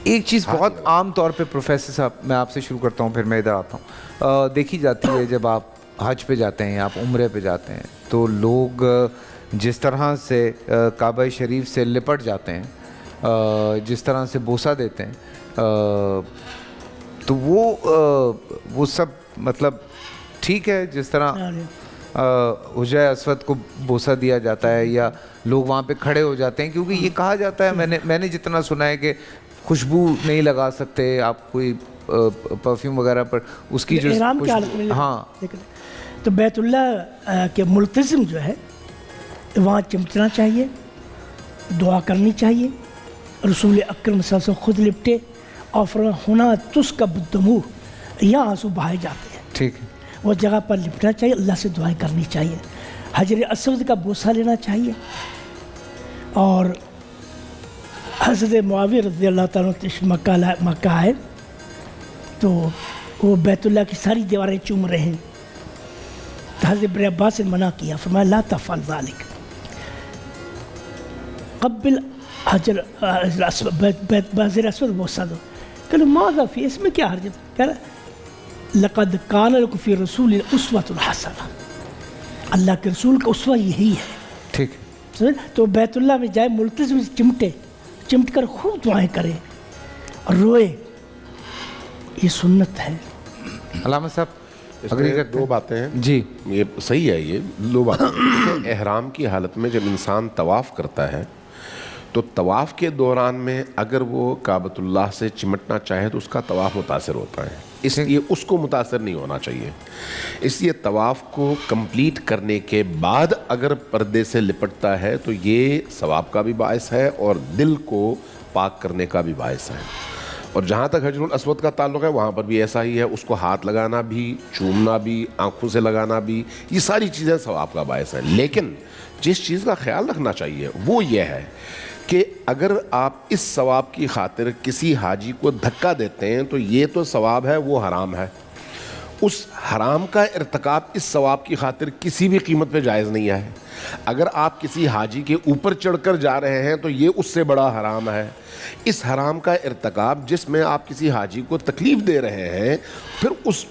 ایک چیز بہت عام طور پہ پروفیسر صاحب، میں آپ سے شروع کرتا ہوں پھر میں ادھر آتا ہوں، دیکھی جاتی ہے جب آپ حج پہ جاتے ہیں یا آپ عمرے پہ جاتے ہیں تو لوگ جس طرح سے کعبہ شریف سے لپٹ جاتے ہیں، جس طرح سے بوسہ دیتے ہیں، تو وہ سب مطلب ٹھیک ہے جس طرح حجرہ اسود کو بوسہ دیا جاتا ہے یا لوگ وہاں پہ کھڑے ہو جاتے ہیں، کیونکہ یہ کہا جاتا ہے، میں نے جتنا سنا ہے کہ خوشبو نہیں لگا سکتے آپ کوئی پرفیوم وغیرہ پر، اس کی جو احرام کی حالت میں. ہاں تو بیت اللہ کے ملتزم جو ہے وہاں چمٹنا چاہیے، دعا کرنی چاہیے. رسول اکرم صلی اللہ علیہ وسلم خود لپٹے اور فرمایا ہونا تس کا بدمو، یا آنسو بہائے جاتے ہیں، ٹھیک ہے، وہ جگہ پر لپٹنا چاہیے، اللہ سے دعائیں کرنی چاہیے، حجر اسود کا بوسہ لینا چاہیے. اور حضرت معاویہ رضی اللہ تعالیٰ مکہ آئے تو وہ بیت اللہ کی ساری دیواریں چوم رہے ہیں. حضرت ابن عباس نے منع کیا، فرمایا لا تفعل ذلك، قبل حجر اسود بوسہ دو. کہ ماذا فی، اس میں کیا حرج ہے؟ کہہ رہا لقد کان لکم فی رسول اسوۃ حسنہ، اللہ کے رسول کا اسوہ یہی ہے. ٹھیک ہے. تو بیت اللہ میں جائے، ملتزم چمٹ کر خوب دعائیں کرے اور روئے، یہ سنت ہے. علامہ صاحب دو باتیں ہیں جی، یہ صحیح ہے. یہ دو باتیں احرام کی حالت میں جب انسان طواف کرتا ہے تو طواف کے دوران میں اگر وہ کعبۃ اللہ سے چمٹنا چاہے تو اس کا طواف متاثر ہوتا ہے، اس لیے اس کو متاثر نہیں ہونا چاہیے. اس لیے طواف کو کمپلیٹ کرنے کے بعد اگر پردے سے لپٹتا ہے تو یہ ثواب کا بھی باعث ہے اور دل کو پاک کرنے کا بھی باعث ہے. اور جہاں تک حجر الاسود کا تعلق ہے وہاں پر بھی ایسا ہی ہے، اس کو ہاتھ لگانا بھی، چومنا بھی، آنکھوں سے لگانا بھی، یہ ساری چیزیں ثواب کا باعث ہیں. لیکن جس چیز کا خیال رکھنا چاہیے وہ یہ ہے کہ اگر آپ اس ثواب کی خاطر کسی حاجی کو دھکا دیتے ہیں تو یہ تو ثواب ہے، وہ حرام ہے. اس حرام کا ارتکاب اس ثواب کی خاطر کسی بھی قیمت پہ جائز نہیں ہے. اگر آپ کسی حاجی کے اوپر چڑھ کر جا رہے ہیں تو یہ اس سے بڑا حرام ہے. اس حرام کا ارتکاب جس میں آپ کسی حاجی کو تکلیف دے رہے ہیں، پھر اس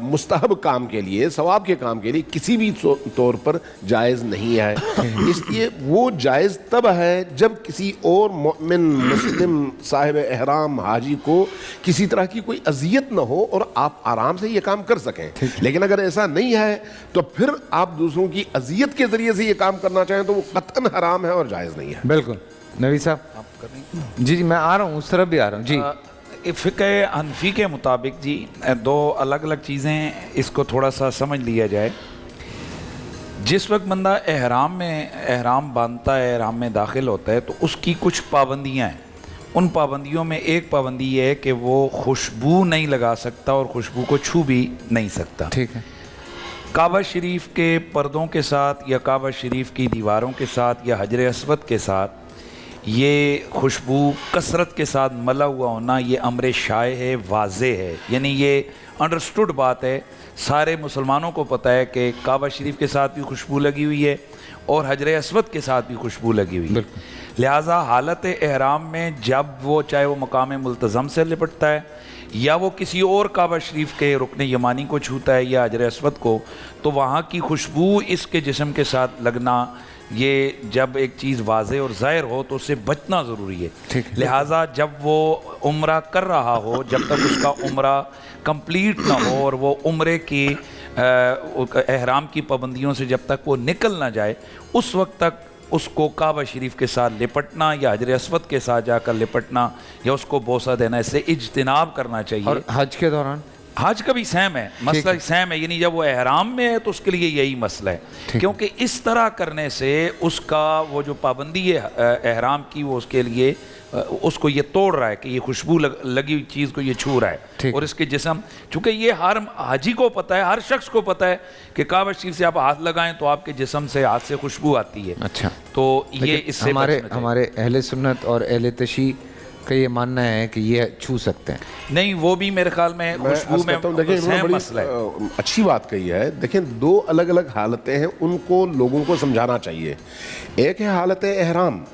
مستحب کام کے لیے، ثواب کے کام کے لیے کسی بھی طور پر جائز نہیں ہے. اس لیے وہ جائز تب ہے جب کسی اور مومن مسلم صاحب احرام حاجی کو کسی طرح کی کوئی اذیت نہ ہو اور آپ آرام سے یہ کام کر سکیں. لیکن اگر ایسا نہیں ہے تو پھر آپ دوسروں کی اذیت کے ذریعے سے یہ کام کرنا چاہیں تو وہ قطعاً حرام ہے اور جائز نہیں ہے. بالکل. نوی صاحب جی میں آ رہا ہوں، اس طرف بھی آ رہا ہوں. جی فقہ حنفی کے مطابق جی دو الگ الگ چیزیں، اس کو تھوڑا سا سمجھ لیا جائے. جس وقت بندہ احرام باندھتا ہے، احرام میں داخل ہوتا ہے تو اس کی کچھ پابندیاں ہیں. ان پابندیوں میں ایک پابندی یہ ہے کہ وہ خوشبو نہیں لگا سکتا اور خوشبو کو چھو بھی نہیں سکتا. ٹھیک ہے. کعبہ شریف کے پردوں کے ساتھ یا کعبہ شریف کی دیواروں کے ساتھ یا حجر اسود کے ساتھ یہ خوشبو کثرت کے ساتھ ملا ہوا ہونا یہ امر شائع ہے، واضح ہے. یعنی یہ انڈرسٹوڈ بات ہے، سارے مسلمانوں کو پتہ ہے کہ کعبہ شریف کے ساتھ بھی خوشبو لگی ہوئی ہے اور حجر اسود کے ساتھ بھی خوشبو لگی ہوئی ہے. لہٰذا حالت احرام میں جب وہ چاہے وہ مقام ملتزم سے لپٹتا ہے یا وہ کسی اور کعبہ شریف کے رکن یمانی کو چھوتا ہے یا حجر اسود کو، تو وہاں کی خوشبو اس کے جسم کے ساتھ لگنا، یہ جب ایک چیز واضح اور ظاہر ہو تو اس سے بچنا ضروری ہے. لہٰذا جب وہ عمرہ کر رہا ہو، جب تک اس کا عمرہ کمپلیٹ نہ ہو اور وہ عمرے کی احرام کی پابندیوں سے جب تک وہ نکل نہ جائے، اس وقت تک اس کو کعبہ شریف کے ساتھ لپٹنا یا حجر اسود کے ساتھ جا کر لپٹنا یا اس کو بوسہ دینا، اس سے اجتناب کرنا چاہیے. اور حج کے دوران حج کا بھی سیم ہے، مسئلہ سیم ہے. یعنی جب وہ احرام میں ہے تو اس کے لیے یہی مسئلہ ہے، کیونکہ اس طرح کرنے سے اس کا وہ جو پابندی ہے احرام کی وہ اس کے لیے اس کو یہ توڑ رہا ہے کہ یہ خوشبو لگی ہوئی چیز کو یہ چھو رہا ہے. اور اس کے جسم، چونکہ یہ ہر حاجی کو پتہ ہے، ہر شخص کو پتہ ہے کہ کعبہ شریف سے آپ ہاتھ لگائیں تو آپ کے جسم سے ہاتھ سے خوشبو آتی ہے. اچھا، تو یہ اس سے ہمارے اہل سنت اور اہل تشیع کا یہ ماننا ہے کہ یہ چھو سکتے ہیں. نہیں، وہ بھی میرے خیال میں خوشبو میں سیم مسئلہ ہے. اچھی بات کہی ہے. دیکھیں دو الگ الگ حالتیں ہیں، ان کو لوگوں کو سمجھانا چاہیے. ایک ہے حالت احرام،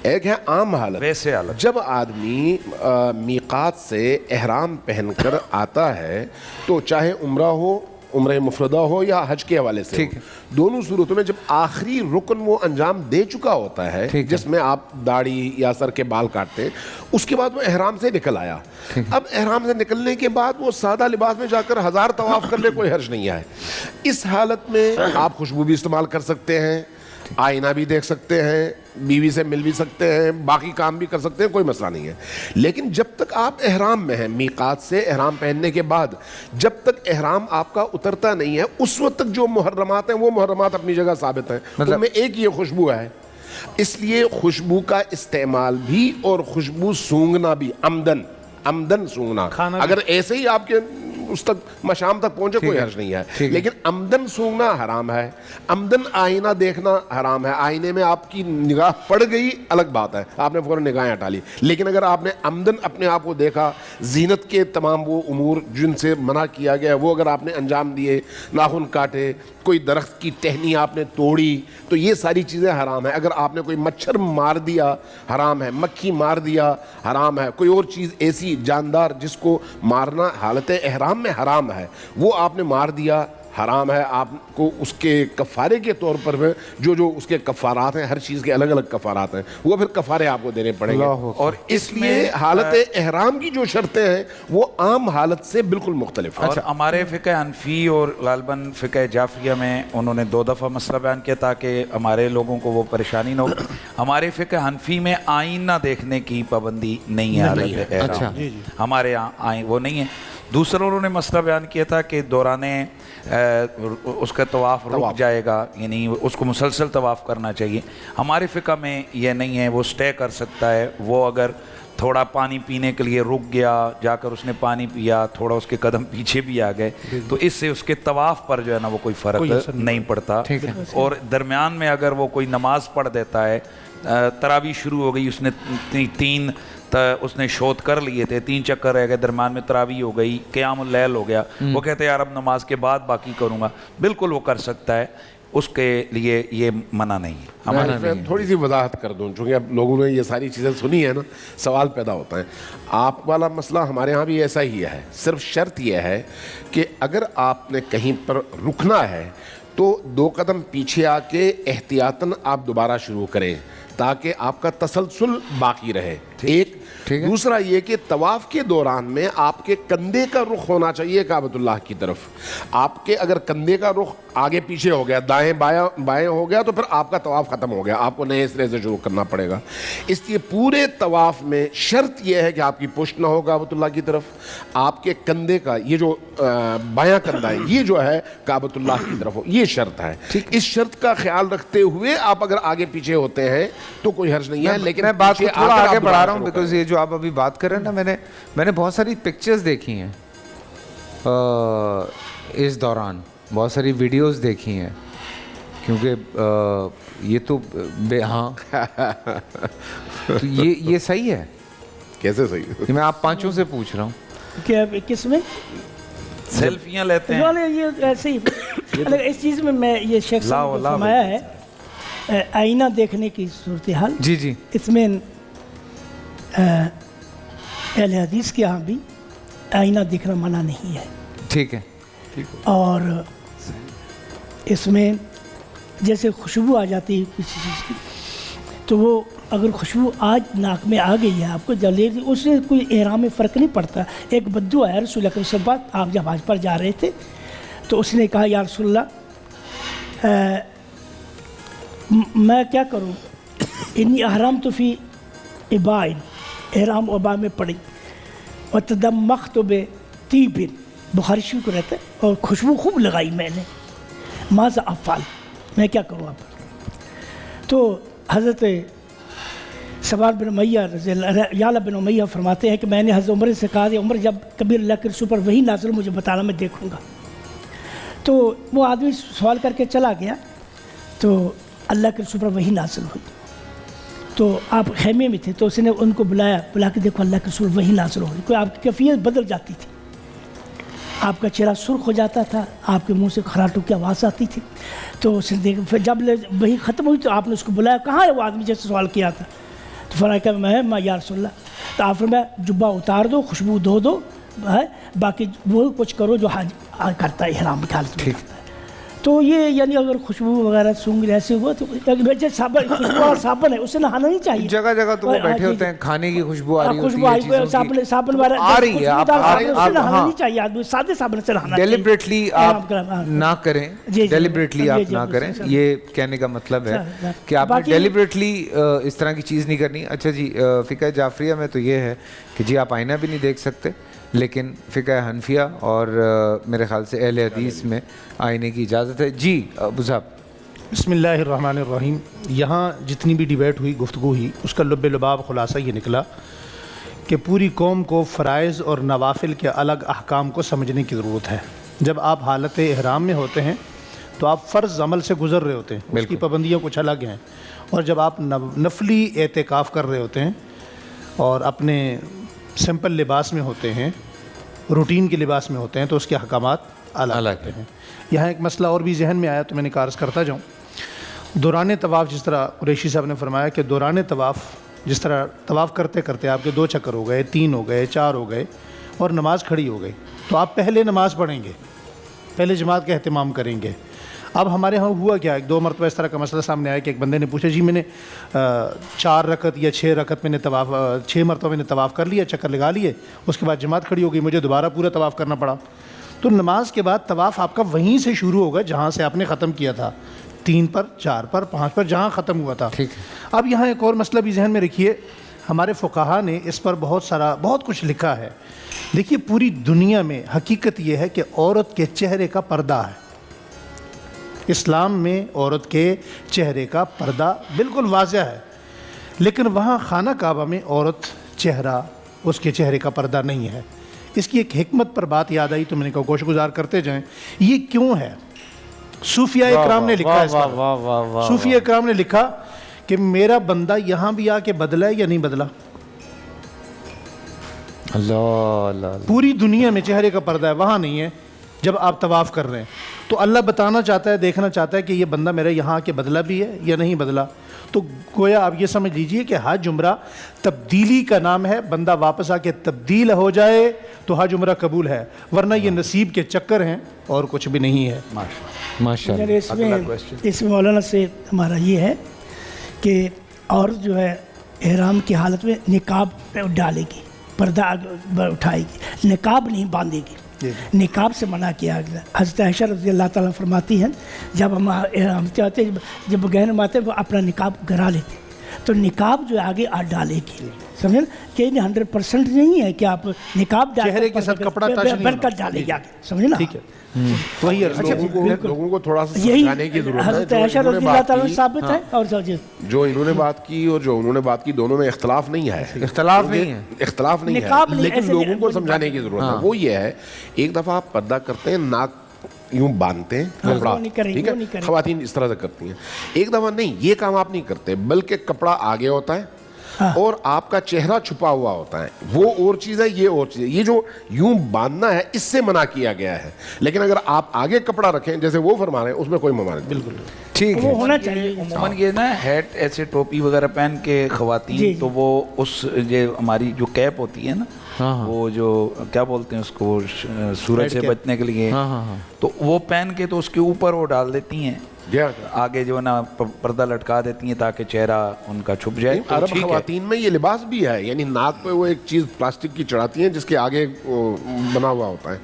ایک ہے عام حالت. ویسے حالت جب آدمی میقات سے احرام پہن کر آتا ہے تو چاہے عمرہ ہو, عمرہ مفردہ ہو یا حج کے حوالے سے ہو, دونوں صورتوں میں جب آخری رکن وہ انجام دے چکا ہوتا ہے جس میں آپ داڑھی یا سر کے بال کاٹتے ہیں, اس کے بعد وہ احرام سے نکل آیا. اب احرام سے نکلنے کے بعد وہ سادہ لباس میں جا کر 1000 طواف کر لے, کوئی حرج نہیں ہے. اس حالت میں آپ خوشبو بھی استعمال کر سکتے ہیں, آئینہ بھی دیکھ سکتے ہیں, بیوی سے مل بھی سکتے ہیں, باقی کام بھی کر سکتے ہیں, کوئی مسئلہ نہیں ہے. لیکن جب تک آپ احرام میں ہیں, میقات سے احرام پہننے کے بعد جب تک احرام آپ کا اترتا نہیں ہے, اس وقت تک جو محرمات ہیں وہ محرمات اپنی جگہ ثابت ہیں. ان میں ایک یہ خوشبو ہے. اس لیے خوشبو کا استعمال بھی اور خوشبو سونگنا بھی, عمدن سونگنا, اگر ایسے ہی آپ کے اس تک مشام تک پہنچے کوئی حرج نہیں ہے, لیکن عمدن سونگنا حرام ہے, عمدن آئینہ دیکھنا حرام ہے. آئینے میں آپ کی نگاہ پڑ گئی الگ بات ہے, آپ نے فوراً نگاہیں ہٹا لی, لیکن اگر آپ نے عمدن اپنے آپ کو دیکھا, زینت کے تمام وہ امور جن سے منع کیا گیا وہ اگر آپ نے انجام دیے, ناخن کاٹے, کوئی درخت کی ٹہنی آپ نے توڑی, تو یہ ساری چیزیں حرام ہیں. اگر آپ نے کوئی مچھر مار دیا حرام ہے, مکھی مار دیا حرام ہے, کوئی اور چیز ایسی جاندار جس کو مارنا حالت احرام میں حرام ہے وہ آپ نے مار دیا حرام ہے. آپ کو اس کے کفارے کے طور پر جو اس کے کفارات ہیں, ہر چیز کے الگ الگ کفارات ہیں, وہ پھر کفارے آپ کو دینے پڑیں گے. اور اس لیے حالت احرام کی جو شرطیں ہیں وہ عام حالت سے بالکل مختلف ہیں. اور ہمارے فقہ حنفی اور غالباً فقہ جعفریہ میں انہوں نے 2 دفعہ مسئلہ بیان کیا تاکہ ہمارے لوگوں کو وہ پریشانی نہ ہو. ہمارے فقہ حنفی میں آئینہ دیکھنے کی پابندی نہیں ہے حالت احرام, ہمارے یہاں وہ نہیں ہے. دوسرا انہوں نے مسئلہ بیان کیا تھا کہ دوران اس کا طواف رک جائے گا, یعنی اس کو مسلسل طواف کرنا چاہیے. ہمارے فقہ میں یہ نہیں ہے, وہ سٹے کر سکتا ہے. وہ اگر تھوڑا پانی پینے کے لیے رک گیا, جا کر اس نے پانی پیا, تھوڑا اس کے قدم پیچھے بھی آ گئے, تو اس سے اس کے طواف پر جو ہے نا وہ کوئی فرق نہیں پڑتا. اور درمیان میں اگر وہ کوئی نماز پڑھ دیتا ہے, تراویح شروع ہو گئی, اس نے 3 اس نے شوط کر لیے تھے, 3 چکر رہ گئے, درمیان میں تراویح ہو گئی, قیام اللیل ہو گیا, وہ کہتے ہیں یار اب نماز کے بعد باقی کروں گا, بالکل وہ کر سکتا ہے, اس کے لیے یہ منع نہیں ہے. میں تھوڑی سی وضاحت کر دوں, چونکہ اب لوگوں نے یہ ساری چیزیں سنی ہیں نا, سوال پیدا ہوتا ہے. آپ والا مسئلہ ہمارے ہاں بھی ایسا ہی ہے, صرف شرط یہ ہے کہ اگر آپ نے کہیں پر رکنا ہے تو 2 قدم پیچھے آ کے احتیاطاً آپ دوبارہ شروع کریں تاکہ آپ کا تسلسل باقی رہے. ایک دوسرا یہ کہ طواف کے دوران میں آپ کے کندھے کا رخ ہونا چاہیے کعبۃ اللہ کی طرف. آپ کے اگر کندھے کا رخ آگے پیچھے ہو گیا, دائیں بائیں ہو گیا, تو پھر آپ کا طواف ختم ہو گیا, آپ کو نئے سرے سے شروع کرنا پڑے گا. اس لیے پورے طواف میں شرط یہ ہے کہ آپ کی پشت نہ ہو کعبۃ اللہ کی طرف, آپ کے کندھے کا یہ جو بایاں کندھا ہے یہ جو ہے کعبۃ اللہ کی طرف ہو, یہ شرط ہے. اس شرط کا خیال رکھتے ہوئے آپ اگر آگے پیچھے ہوتے ہیں تو کوئی حرج نہیں ہے. لیکن میں بات کو تھوڑا آگے بڑھا رہا ہوں, بیکاز یہ جو آپ ابھی بات کر رہے ہیں نا, میں نے بہت ساری پکچرز دیکھی ہیں اس دوران, بہت ساری ویڈیوز دیکھی ہیں, کیونکہ یہ تو ہاں تو یہ صحیح ہے. کیسے صحیح؟ میں آپ 5 سے پوچھ رہا ہوں کہ کس میں سیلفیاں لیتے ہیں, یہ ایسے ہی. اس چیز میں یہ شیخ صاحب نے فرمایا ہے آئینہ دیکھنے کی صورتحال, جی اس میں اہل حدیث کے ہاں بھی آئینہ دیکھنا منع نہیں ہے. ٹھیک ہے. اور اس میں جیسے خوشبو آ جاتی ہے کسی چیز کی, تو وہ اگر خوشبو آج ناک میں آ گئی ہے آپ کو جلدی, اس سے کوئی احرام میں فرق نہیں پڑتا. ایک بدو آیا رسول اکرم صلی اللہ علیہ وسلم, آپ جب حج پر جا رہے تھے تو اس نے کہا یا رسول اللہ میں کیا کروں, انی احرام تو فی ابائن, احرام ابا میں پڑی, اور تدمخت بطیب, بخاری شریف کو رہتا ہے, اور خوشبو خوب لگائی میں نے, ماذا افعل, میں کیا کروں آپ. تو حضرت سواد بن امیہ یعلا بن امیہ فرماتے ہیں کہ میں نے حضرت عمر سے کہا کہ عمر جب کبھی اللہ کے رسول پر وہی نازل مجھے بتانا, میں دیکھوں گا. تو وہ آدمی سوال کر کے چلا گیا, تو اللہ کے رسول پر وہی نازل ہوئی. تو آپ خیمے میں تھے, تو اس نے ان کو بلا کے دیکھو اللہ کے رسول وہی نازل ہوئی. کوئی آپ کی کیفیت بدل جاتی تھی, آپ کا چہرہ سرخ ہو جاتا تھا, آپ کے منہ سے خراٹوں کی آواز آتی تھی. تو اس نے پھر جب وہی ختم ہوئی تو آپ نے اس کو بلایا, کہاں ہے وہ آدمی جیسے سوال کیا تھا, تو فرمایا کہ میں یا رسول اللہ، تو آپ فرمایا جبہ اتار دو، خوشبو دو ہے، باقی وہ کچھ کرو جو حج کرتا ہے احرام کی حالت میں کرتا ہے۔ تو یہ یعنی اگر خوشبو وغیرہ سونگ ایسے ہوا تو صابن، خوشبو والا صابن ہے، اسے نہانا نہیں چاہیے۔ جگہ جگہ تو وہ بیٹھے ہوتے ہیں، کھانے کی خوشبو آ رہی ہوتی خوشبو ہے، آئی، چیزوں صابن والا آ رہی ہے، آپ نہانا نہیں چاہیے، آدمی سادے صابن سے نہانا چاہیے، ڈیلیبریٹلی آپ نہ کریں، ڈیلیبریٹلی آپ نہ کریں، یہ کہنے کا مطلب ہے کہ آپ نے ڈیلیبریٹلی اس طرح کی چیز نہیں کرنی۔ اچھا جی، فقہ جعفریہ میں تو یہ ہے کہ جی آپ آئینہ بھی نہیں دیکھ سکتے، لیکن فقہ حنفیہ اور میرے خیال سے اہل حدیث میں آئینے کی اجازت ہے۔ جی ابو صاحب۔ بسم اللہ الرحمن الرحیم۔ یہاں جتنی بھی ڈیبیٹ ہوئی، گفتگو ہوئی، اس کا لب لباب خلاصہ یہ نکلا کہ پوری قوم کو فرائض اور نوافل کے الگ احکام کو سمجھنے کی ضرورت ہے۔ جب آپ حالت احرام میں ہوتے ہیں تو آپ فرض عمل سے گزر رہے ہوتے ہیں، اس کی پابندیاں کچھ الگ ہیں، اور جب آپ نفلی اعتکاف کر رہے ہوتے ہیں اور اپنے سمپل لباس میں ہوتے ہیں، روٹین کے لباس میں ہوتے ہیں، تو اس کے احکامات الگ ہوتے ہیں۔ یہاں ایک مسئلہ اور بھی ذہن میں آیا تو میں نے عرض کرتا جاؤں۔ دوران طواف، جس طرح قریشی صاحب نے فرمایا کہ دوران طواف جس طرح طواف کرتے کرتے آپ کے 2 چکر ہو گئے، 3 ہو گئے، 4 ہو گئے اور نماز کھڑی ہو گئی، تو آپ پہلے نماز پڑھیں گے، پہلے جماعت کا اہتمام کریں گے۔ اب ہمارے ہاں ہوا کیا، 1-2 مرتبہ اس طرح کا مسئلہ سامنے آیا کہ ایک بندے نے پوچھا جی میں نے 4 رکعت یا 6 رکعت میں نے طواف 6 مرتبہ میں نے طواف کر لیا، چکر لگا لیے، اس کے بعد جماعت کھڑی ہو گئی، مجھے دوبارہ پورا طواف کرنا پڑا۔ تو نماز کے بعد طواف آپ کا وہیں سے شروع ہوگا جہاں سے آپ نے ختم کیا تھا، 3 پر، 4 پر، 5 پر، جہاں ختم ہوا تھا۔ اب یہاں ایک اور مسئلہ بھی ذہن میں رکھیے، ہمارے فقہا نے اس پر بہت کچھ لکھا ہے۔ دیکھیے پوری دنیا میں حقیقت یہ ہے کہ عورت کے چہرے کا پردہ ہے، اسلام میں عورت کے چہرے کا پردہ بالکل واضح ہے، لیکن وہاں خانہ کعبہ میں عورت چہرہ، اس کے چہرے کا پردہ نہیں ہے۔ اس کی ایک حکمت پر بات یاد آئی تو میں نے کہا گوش گزار کرتے جائیں، یہ کیوں ہے؟ صوفیاء اکرام نے لکھا ہے اس پر، صوفیاء اکرام نے لکھا کہ میرا بندہ یہاں بھی آ کے بدلا ہے یا نہیں بدلا؟ اللہ پوری دنیا میں چہرے کا پردہ ہے، وہاں نہیں ہے جب آپ طواف کر رہے ہیں۔ تو اللہ بتانا چاہتا ہے، دیکھنا چاہتا ہے کہ یہ بندہ میرا یہاں کے بدلا بھی ہے یا نہیں بدلا۔ تو گویا آپ یہ سمجھ لیجئے کہ حج عمرہ تبدیلی کا نام ہے، بندہ واپس آ کے تبدیل ہو جائے تو حج عمرہ قبول ہے، ورنہ یہ نصیب کے چکر ہیں اور کچھ بھی نہیں ہے۔ ماشاء اللہ۔ اس میں مولانا سے ہمارا یہ ہے کہ عورت جو ہے احرام کی حالت میں نقاب ڈالے گی، پردہ اٹھائے گی، نقاب نہیں باندھے گی، نقاب سے منع کیا گیا۔ حضرت عائشہ رضی اللہ تعالیٰ فرماتی ہیں جب ہم چاہتے جب بغیر آتے وہ اپنا نقاب گرا لیتے، تو نقاب جو آگے ڈالے گی، سمجھیں کہ 100% نہیں ہے کہ آپ نقاب چہرے کے ساتھ کپڑا ٹچ نہیں بن کر ڈالے گی آگے، سمجھیں نا؟ ٹھیک ہے، وہی لوگوں کو تھوڑا سا یہی سمجھانے کی ضرورت ہے۔ حضرت عائشہ رضی اللہ تعالیٰ ثابت ہے، اور جو انہوں نے بات کی اور جو انہوں نے بات کی، دونوں میں اختلاف نہیں ہے، اختلاف نہیں ہے، اختلاف نہیں ہے، لیکن لوگوں کو سمجھانے کی ضرورت ہے۔ وہ یہ ہے ایک دفعہ آپ پردہ کرتے ہیں، ناک یوں باندھتے ہیں کپڑا، ٹھیک ہے، خواتین اس طرح سے کرتی ہیں۔ ایک دفعہ نہیں، یہ کام آپ نہیں کرتے، بلکہ کپڑا آگے ہوتا ہے اور آپ کا چہرہ چھپا ہوا ہوتا ہے، وہ اور چیز ہے، یہ اور چیز ہے۔ یہ جو یوں باندھنا ہے اس سے منع کیا گیا ہے، لیکن اگر آپ آگے کپڑا رکھیں جیسے وہ فرما رہے ہیں اس میں کوئی ممانعت بالکل ٹھیک ہے۔ وہ ہونا چاہیے عموماً یہ نا ہیٹ ایسے ٹوپی وغیرہ پہن کے خواتین، تو وہ اس یہ ہماری جو کیپ ہوتی ہے نا، وہ جو کیا بولتے ہیں اس کو، سورج سے بچنے کے لیے، تو وہ پہن کے تو اس کے اوپر وہ ڈال دیتی ہیں آگے جو نا پردہ لٹکا دیتی ہیں تاکہ چہرہ ان کا چھپ جائے۔ عرب خواتین میں یہ لباس بھی ہے، یعنی ناک پہ وہ ایک چیز پلاسٹک کی چڑھاتی ہیں جس کے آگے بنا ہوا ہوتا ہے،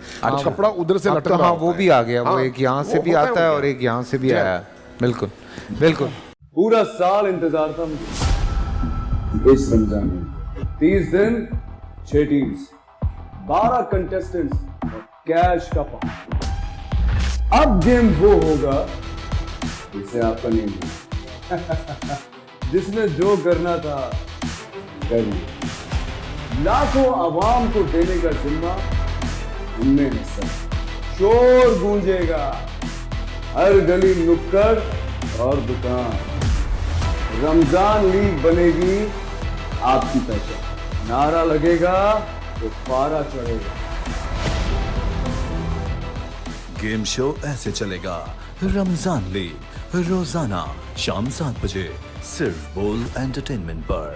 کپڑا ادھر سے لٹکا ہوا، وہ بھی آ گیا، وہ ایک یہاں سے بھی آتا ہے اور ایک یہاں سے بھی آیا ہے۔ بالکل بالکل، پورا سال انتظار تھا مجھے اس رمضان میں، 30 دن 6 ٹیمز، 12 کنٹیسٹنٹس، کیش کا پاؤں۔ اب گیم وہ ہوگا جسے آپ کا نہیں ہوگا، جس نے جو کرنا تھا کر لیا۔ لاکھوں عوام کو دینے کا ذمہ ہم نے حصہ، شور گونجے گا ہر گلی نکڑ اور دکان، رمضان لیگ بنے گی آپ کی پہچان، نعرہ لگے گا تو پارا چڑھے گا۔ گیم شو ایسے چلے گا، رمضان لیگ روزانہ شام 7 بجے صرف بول انٹرٹینمنٹ پر۔